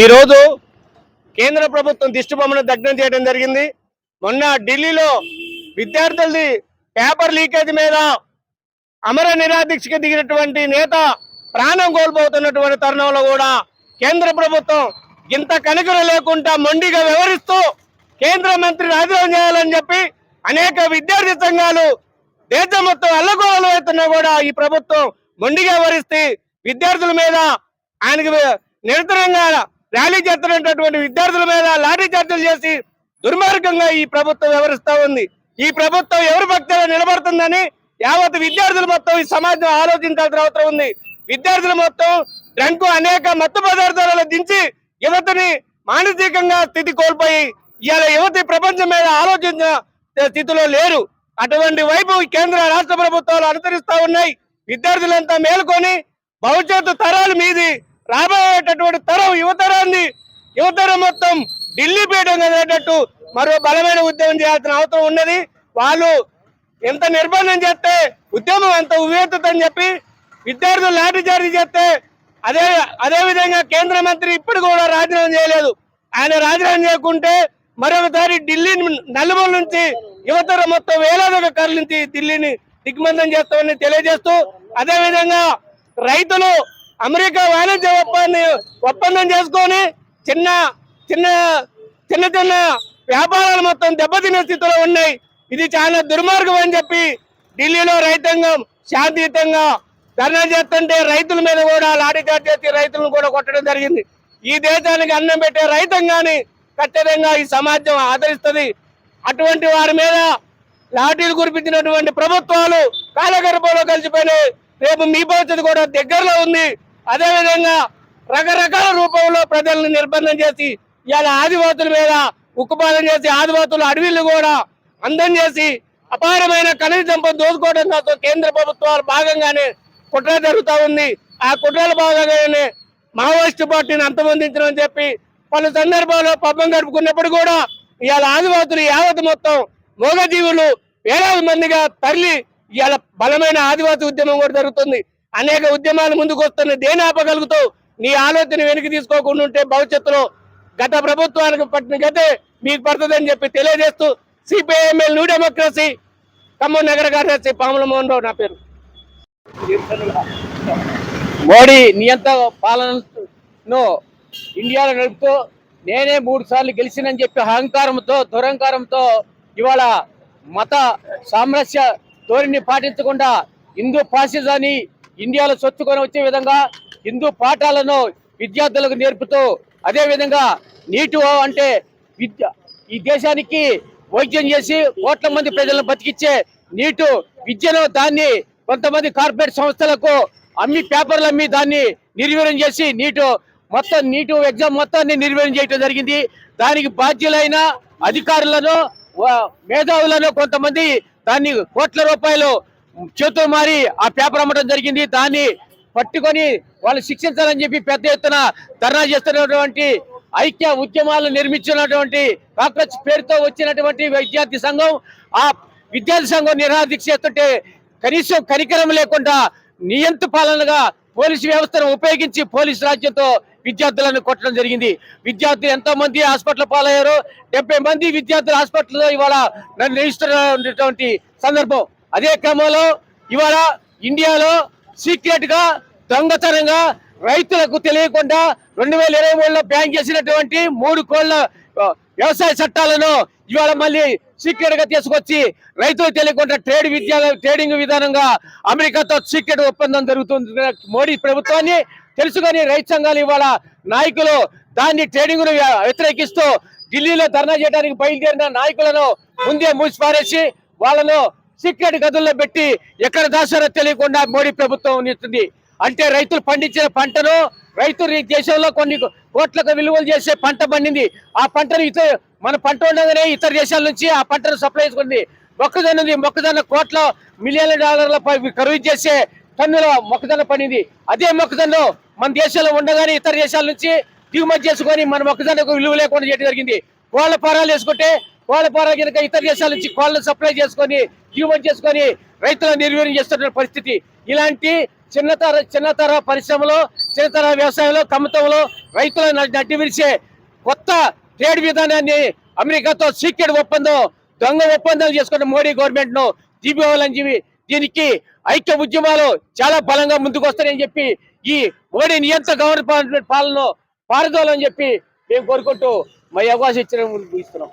ఈరోజు కేంద్ర ప్రభుత్వం దిష్టిబొమ్మను దగ్ధం చేయడం జరిగింది. మొన్న ఢిల్లీలో విద్యార్థులది పేపర్ లీకేజ్ మీద అమర నిరాదీక్షకు దిగినటువంటి నేత ప్రాణం కోల్పోతున్నటువంటి తరుణంలో కూడా కేంద్ర ప్రభుత్వం ఇంత కనికరం లేకుండా మొండిగా వ్యవహరిస్తూ కేంద్ర మంత్రి రాజీనామా చేయాలని చెప్పి అనేక విద్యార్థి సంఘాలు దేశం మొత్తం అల్లగోలు అవుతున్నా కూడా ఈ ప్రభుత్వం మొండిగా వ్యవహరిస్తే విద్యార్థుల మీద ఆయనకు నిరంతరంగా ర్యాలీ చేస్తున్నటువంటి విద్యార్థుల మీద లాఠీ చార్జీలు చేసి దుర్మార్గంగా ఈ ప్రభుత్వం వ్యవహరిస్తా ఉంది. ఈ ప్రభుత్వం ఎవరి పక్షాన నిలబడుతుందని యావత్ విద్యార్థులు మొత్తం ఈ సమాజం ఆలోచించాల్సిన అవసరం ఉంది. విద్యార్థులు మొత్తం డ్రంకు అనేక మత్తు పదార్థాలలో దించి యువతని మానసికంగా స్థితి కోల్పోయి ఇవాళ యువతి ప్రపంచం మీద ఆలోచించిన స్థితిలో లేరు. అటువంటి వైపు కేంద్ర రాష్ట్ర ప్రభుత్వాలు అనుసరిస్తా ఉన్నాయి. విద్యార్థులంతా మేలుకొని భవిష్యత్తు తరాల మీది రాబోయేటటువంటి తరం యువతరం మొత్తం ఢిల్లీ పీఠం కదేటట్టు మరో బలమైన ఉద్యమం చేయాల్సిన అవసరం ఉన్నది. వాళ్ళు ఎంత నిర్బంధం చేస్తే ఉద్యమం అంత ఉవ్వెత్తుతని చెప్పి విద్యార్థులు లాఠీ చార్జీ చేస్తే అదే విధంగా కేంద్ర మంత్రి ఇప్పుడు కూడా రాజీనామా చేయలేదు. ఆయన రాజీనామా చేయకుంటే మరొకసారి ఢిల్లీ నలుమూల నుంచి యువతరం మొత్తం వేలాదిగా కదిలించి ఢిల్లీని దిగ్బంధం చేస్తామని తెలియజేస్తూ, అదే విధంగా రైతులు అమెరికా వాణిజ్య ఒప్పందం చేసుకొని చిన్న చిన్న చిన్న చిన్న వ్యాపారాలు మొత్తం దెబ్బతినే స్థితిలో ఉన్నాయి. ఇది చాలా దుర్మార్గం అని చెప్పి ఢిల్లీలో రైతాంగం శాంతియుతంగా ధర్నా చేస్తుంటే రైతుల మీద కూడా లాఠీ చార్జ్ చేసి రైతులను కూడా కొట్టడం జరిగింది. ఈ దేశానికి అన్నం పెట్టే రైతాంగాన్ని ఖచ్చితంగా ఈ సమాజం ఆదరిస్తుంది. అటువంటి వారి మీద లాఠీలు కురిపించినటువంటి ప్రభుత్వాలు కాలగర్భంలో కలిసిపోయినాయి. రేపు మీ భవిష్యత్తు కూడా దగ్గరలో ఉంది. అదేవిధంగా రకరకాల రూపంలో ప్రజలను నిర్బంధం చేసి ఇవాళ ఆదివాసుల మీద ఉక్కుపాదం చేసి ఆదివాసుల అడవిలు కూడా అందం చేసి అపారమైన ఖనిజ సంపద దోచుకోవడం కోసం కేంద్ర ప్రభుత్వాలు భాగంగానే కుట్ర జరుగుతూ ఉంది. ఆ కుట్రల భాగంగానే మావోయిస్టు పార్టీని అంతమొందించడం చెప్పి పలు సందర్భాల్లో పబ్బం గడుపుకున్నప్పుడు కూడా ఇవాళ ఆదివాసులు యావత్ మొత్తం మూగజీవులు వేలాది మందిగా తరలి ఇవాళ బలమైన ఆదివాసీ ఉద్యమం కూడా జరుగుతుంది. అనేక ఉద్యమాలు ముందుకు వస్తున్న దేని ఆపగలుగుతూ నీ ఆలోచన వెనక్కి తీసుకోకుండా ఉంటే భవిష్యత్తులో గత ప్రభుత్వానికి పట్టిన గతే మీకు పడుతుందని చెప్పి తెలియజేస్తూ సిపిఐఎంఎల్ న్యూ డెమోక్రసీ ఖమ్మం నగర కార్యదర్శి పాముల మోహన్ రావు నా పేరు. మోడీ నియంత్ర పాలనను ఇండియాలో నడుపుతూ నేనే 3 సార్లు గెలిచినని చెప్పి అహంకారంతో దురహంకారంతో ఇవాళ మత సామరస్య ధోరణిని పాటించకుండా హిందూ ఫాసిజాన్ని ఇండియాలో చొచ్చుకొని వచ్చే విధంగా హిందూ పాఠాలను విద్యార్థులకు నేర్పుతూ అదేవిధంగా నీటు అంటే ఈ దేశానికి వైద్యం చేసి కోట్ల మంది ప్రజలను బతికిచ్చే నీటు విద్యను దాన్ని కొంతమంది కార్పొరేట్ సంస్థలకు అమ్మి పేపర్లు అమ్మి దాన్ని నిర్వీర్యం చేసి నీటు ఎగ్జామ్ మొత్తాన్ని నిర్వీర్యం చేయడం జరిగింది. దానికి బాధ్యులైన అధికారులను మేధావులను కొంతమంది దాన్ని కోట్ల రూపాయలు చేతులు మారి ఆ పేపర్ అమ్మడం జరిగింది. దాన్ని పట్టుకొని వాళ్ళు శిక్షించాలని చెప్పి పెద్ద ఎత్తున ధర్నా చేస్తున్నటువంటి ఐక్య ఉద్యమాలు నిర్మించినటువంటి కాక్రోచ్ పేరుతో వచ్చినటువంటి విద్యార్థి సంఘం ఆ విద్యార్థి సంఘం నిరాదీక్ష చేస్తుంటే కనీసం కనికరం లేకుండా నియంత్ర పాలనగా పోలీసు వ్యవస్థను ఉపయోగించి పోలీసు రాజ్యంతో విద్యార్థులను కొట్టడం జరిగింది. విద్యార్థులు ఎంతో మంది హాస్పిటల్ పాలయ్యారు. 70 మంది విద్యార్థులు హాస్పిటల్లో ఇవాళ నిర్వహిస్తున్నటువంటి సందర్భం. అదే క్రమంలో ఇవాళ ఇండియాలో సీక్రెట్ గా దొంగతనంగా రైతులకు తెలియకుండా 2023లో బ్యాన్ చేసినటువంటి 3 కోళ్ల వ్యవసాయ చట్టాలను ఇవాళ మళ్ళీ సీక్రెట్ గా తీసుకొచ్చి రైతులకు తెలియకుండా ట్రేడింగ్ విధానంగా అమెరికాతో సీక్రెట్ ఒప్పందం జరుగుతుంది. మోడీ ప్రభుత్వాన్ని తెలుసుకొని రైతు సంఘాలు ఇవాళ నాయకులు దాన్ని ట్రేడింగ్ ను వ్యతిరేకిస్తూ ఢిల్లీలో ధర్నా చేయడానికి బయలుదేరిన నాయకులను ముందే మూసిపారేసి వాళ్ళను సీక్రెట్ గదుల్లో పెట్టి ఎక్కడ దాచారో తెలియకుండా మోడీ ప్రభుత్వం ఇస్తుంది. అంటే రైతులు పండించిన పంటను రైతులు దేశంలో కొన్ని కోట్లకు విలువలు చేసే పంట పండింది. ఆ పంటను మన పంట ఉండగానే ఇతర దేశాల నుంచి ఆ పంటను సప్లై చేసుకుంది. మొక్కజొన్న కోట్ల మిలియన్ల డాలర్ల ఖరీదు చేసే టన్నుల మొక్కజొన్న పండింది. అదే మొక్కజొన్న మన దేశంలో ఉండగానే ఇతర దేశాల నుంచి దిగుమతి చేసుకొని మన మొక్కజొన్నకు విలువ లేకుండా చేయడం జరిగింది. కోళ్ల పారాలు వేసుకుంటే కోళ్ల పారాలు కనుక ఇతర దేశాల నుంచి కోళ్లను సప్లై చేసుకొని దిగుమతి చేసుకొని రైతులను నిర్వీర్యం చేస్తున్న పరిస్థితి. ఇలాంటి చిన్నతర పరిశ్రమలో, చిన్నతర వ్యవసాయంలో, కమ్మతంలో రైతులను నడ్డి విరిచే కొత్త ట్రేడ్ విధానాన్ని అమెరికాతో సీక్రెట్ ఒప్పందం, దొంగ ఒప్పందాలు చేసుకున్న మోడీ గవర్నమెంట్ ను దిగిపోవాలని చెప్పి, దీనికి ఐక్య ఉద్యమాలు చాలా బలంగా ముందుకు వస్తాయని చెప్పి, ఈ మోడీ నియంత్రణ గవర్నమెంట్ పాలన పారదోలని చెప్పి మేము కోరుకుంటూ మా అవకాశం ఇచ్చిన ముగిస్తున్నాం.